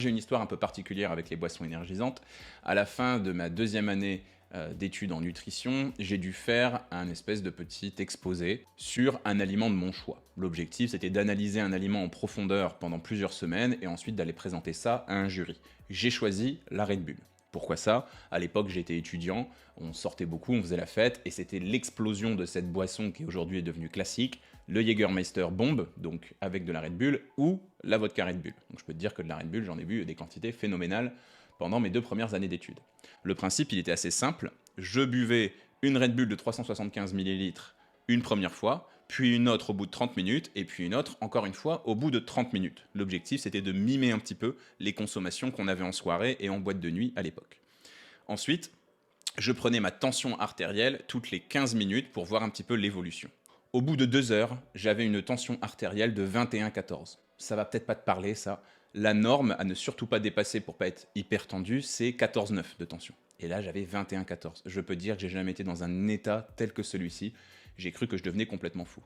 J'ai une histoire un peu particulière avec les boissons énergisantes. À la fin de ma deuxième année d'études en nutrition, j'ai dû faire un espèce de petit exposé sur un aliment de mon choix. L'objectif, c'était d'analyser un aliment en profondeur pendant plusieurs semaines et ensuite d'aller présenter ça à un jury. J'ai choisi la Red Bull. Pourquoi ça? À l'époque, j'étais étudiant, on sortait beaucoup, on faisait la fête, et c'était l'explosion de cette boisson qui aujourd'hui est devenue classique, le Jägermeister Bomb, donc avec de la Red Bull, ou la vodka Red Bull. Donc je peux te dire que de la Red Bull, j'en ai bu des quantités phénoménales pendant mes 2 premières années d'études. Le principe, il était assez simple. Je buvais une Red Bull de 375 millilitres une première fois, puis une autre au bout de 30 minutes, et puis une autre, encore une fois, au bout de 30 minutes. L'objectif, c'était de mimer un petit peu les consommations qu'on avait en soirée et en boîte de nuit à l'époque. Ensuite, je prenais ma tension artérielle toutes les 15 minutes pour voir un petit peu l'évolution. Au bout de 2 heures, j'avais une tension artérielle de 21,14. Ça va peut-être pas te parler, ça. La norme à ne surtout pas dépasser pour pas être hyper tendu, c'est 14,9 de tension. Et là, j'avais 21,14. Je peux dire que j'ai jamais été dans un état tel que celui-ci. J'ai cru que je devenais complètement fou.